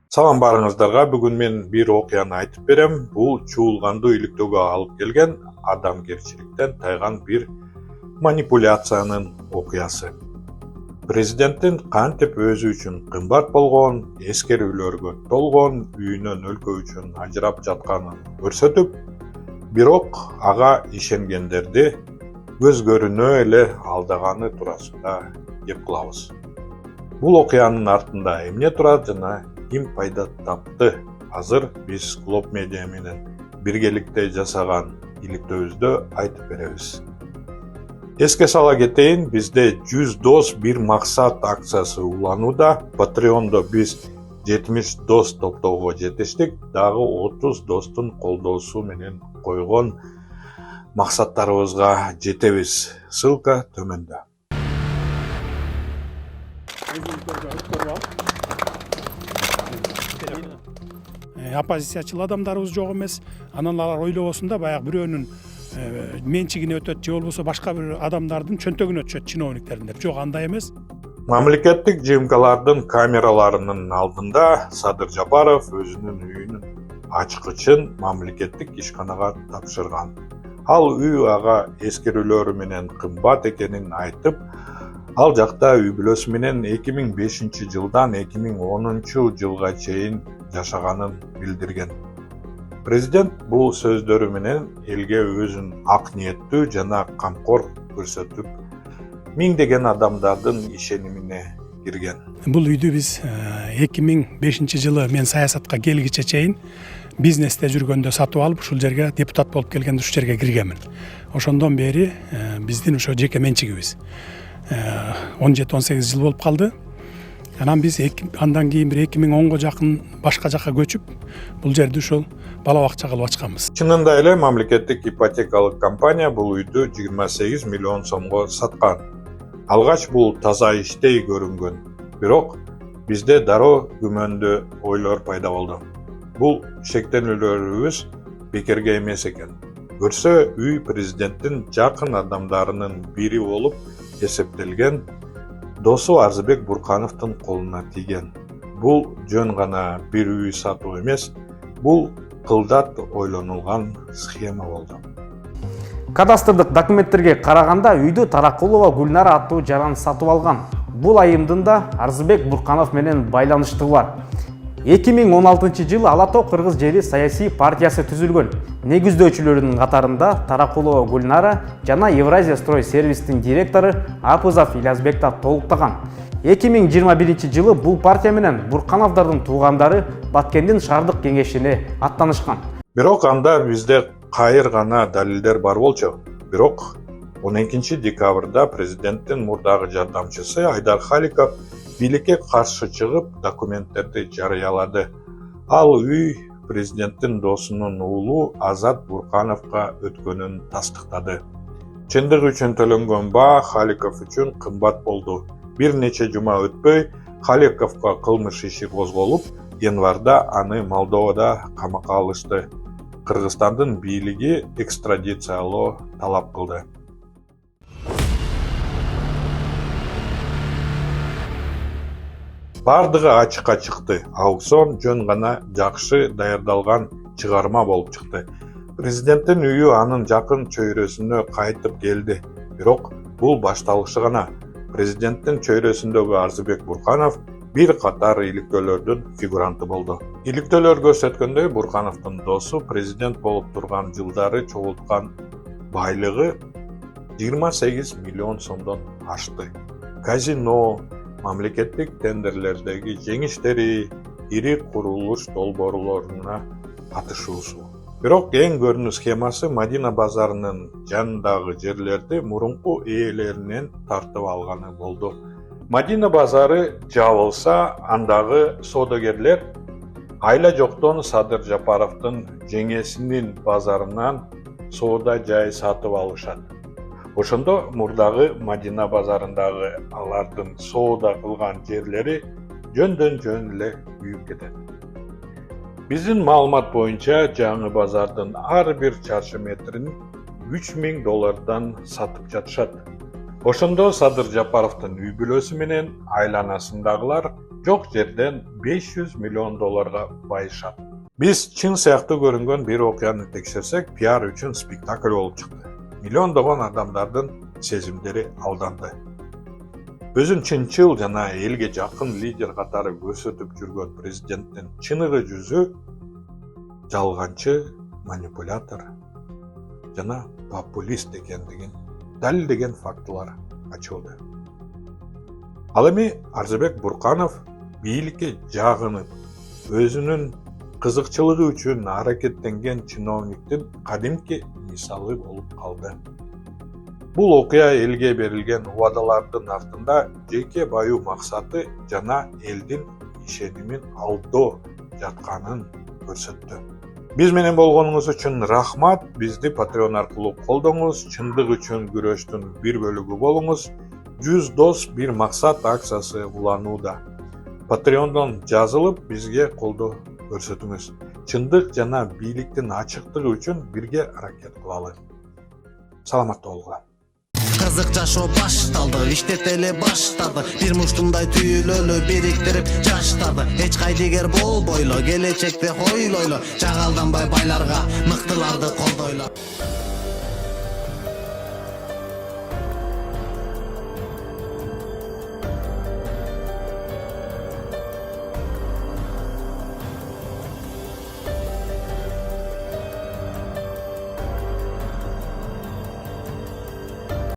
Салам барыңыздарга. Бүгүн мен бир окуяны айтып берем. Бул чуулганды үйлүктөгө алып келген адамгерчиликтен тайган бир манипуляциянын окуясы. Президенттин кантип өзү үчүн кымбат болгон, эскерүүлөргө толгон үйүнөн өлкө үчүн ажырап жатканын көрсөтүп, бирок ага ишенгендерди көз көрүнө эле алдаганы туурасында кеп кылабыз. Бул окуянын артында эмне турат жана ким пайда тапты? Азыр биз Globe Media менен биргеликте жасаган иликтөөбүздө айтып беребиз. Эске сала кетейин, бизде 100 дос бир максат акциясы уланууда. Patreon'до биз 70 дос топтоого жетиштик. Дагы 30 достун колдоосу менен койгон максаттарыбызга жетебиз. Ссылка төмөндө. Оппозициячыл адамдарыбыз жок эмес. Анан алар ойлобосун да баягы бирөөнүн менчигине өтөт же болбосо башка бир адамдардын чөнтөгүнө түшөт чиновниктердин деп. Жок, андай эмес. Мамлекеттик жыйынтыктардын камераларынын алдында Садыр Жапаров өзүнүн үйүнүн ачкычын мамлекеттик ишканага тапшырган. Ал үй ага эскерүүлөрү менен кымбат экенин айтып, ал жакта үй бүлөсү менен 2005 жылдан 2010 жылга чейин жашаганын билдирген. Президент бул сөздөрү менен элге өзүн ак ниеттүү жана камкор көрсөтүп, миңдеген адамдардын ишенимине кирген. Бул үйдү биз 2005 жылы мен саясатка келгиче чейин бизнесте жүргөндө сатып алып, ушул жерге депутат болуп келгенде ушул жерге киргенмин. Ошондон бери биздин ошо жеке менчигибиз. 17-18 жыл болуп калды. Анан биз андан кийин бир 2010го жакын башка жакка көчүп, бул жерди ушул бала бакча кылып ачканбыз. Чынында эле мамлекеттик ипотекалык компания бул үйдү 28 миллион сомго саткан. Алгач бул таза иштей көрүнгөн. Бирок бизде дароо күмөндүү ойлор пайда болду. Бул шектенүүлөрүбүз бекерге эмес экен. Көрсө үй президенттин жакын адамдарынын бири болуп эсептелген досу Арзыбек Буркановдун колуна тийген. Бул жөн гана бир үй сатуу эмес, бул кылдат ойлонулган схема болду. Кадастрдык документтерге караганда үйдү Таракулова Гүлнара аттуу жаран сатып алган. Бул айымдын Арзыбек Бурканов менен байланыштыгы бар. 2016 жылы Ала Тоо кыргыз жери саясий партиясы түзүлгөн. Негиздөөчүлөрүнүн катарында Таракулова Гүлнара жана Евразия строй сервистин директору Апызов Илязбек да толуктаган. 2021 жылы бул партия менен Буркановдордун туугандары Баткендин шаардык кеңешине аттанышкан. Бирок анда бизде кайыр гана далилдер бар болчу. Бирок 12 декабрда президенттин мурдагы жардамчысы Айдар Халиков бийликке каршы чыгып документтерди жарыялады. Ал үй президенттин досунун уулу Азат Буркановго өткөнүн тастыктады. Чындык үчүн төлөнгөн баа Халиков үчүн кымбат болду. Бир нече жума өтпөй Халиковго кылмыш иши козголуп, январда аны Молдовада камакка алышты. Кыргызстандын бийлиги экстрадициялоо талап кылды. Бардыгы ачыкка чыкты. Аукцион жөн гана жакшы даярдалган чыгарма болуп чыкты. Президенттин үйү анын жакын чөйрөсүнө кайтып келди. Бирок бул башталышы гана. Президенттин чөйрөсүндөгү Арзыбек Бурканов бир катар иликтөөлөрдүн фигуранты болду. Иликтөөлөр көрсөткөндөй, Буркановдун досу президент болуп турган жылдары чогулткан байлыгы 28 миллион сомдон ашты. Казино, мамлекеттик тендерлердеги жеңиштери, ири курулуш долбоорлоруна катышуусу. Бирок эң көрүнүү схемасы Мадина базарынын жанындагы жерлерди мурунку ээлеринен тартып алганы болду. Мадина базары жабылса, андагы содогерлер айла жоктон Садыр Жапаровдун жеңесинин базарынан соода жай сатып алышат. Ошондо мурдагы Мадина базарындагы алардын соода кылган жерлери жөндөн жөн эле күйүп кетет. Биздин маалымат боюнча жаңы базардын ар бир чарчы метрин $3000 сатып жатышат. Ошондо Садыр Жапаровдун үй бүлөсү менен айланасындагылар Жок жерден 500 миллион долларга байышат. Биз чын сыяктуу көрүнгөн бир окуяны текшерсек, пиар үчүн спектакль болуп чыкты. Миллиондогон адамдардын сезимдери алданды. Өзүн чынчыл жана элге жакын лидер катары көрсөтүп жүргөн президенттин чыныгы жүзү жалганчы, манипулятор жана популист экендигин далилдеген фактылар ачылды. Ал эми Арзыбек Бурканов бийликке жагынып, өзүнүн кызыкчылыгы үчүн аракеттенген чиновниктин кадимки мисалы болуп калды. Бул окуя элге берилген убадалардын артында жеке баю максаты жана элдин ишенимин алдоо жатканын көрсөттү. Биз менен болгонуңуз үчүн рахмат. Бизди Patreon аркылуу колдоңуз, чындык үчүн күрөштүн бир бөлүгү болуңуз. 100 дос бир максат акциясы уланууда. Patreon'дон жазылып бизге колдоо көрсөтүңүз. Чындык жана бийликтин ачыктыгы үчүн бирге аракет кылалы. Саламатта болгула. Кызык жашоо башталды, иштетели баштады. Бир муштумдай түйүлөлү бириктирип жаштарды. Эч кайдыгер болбойлу, келечекте хойлойлу. Жагалданбай байларга, мыктыларды колдойлу.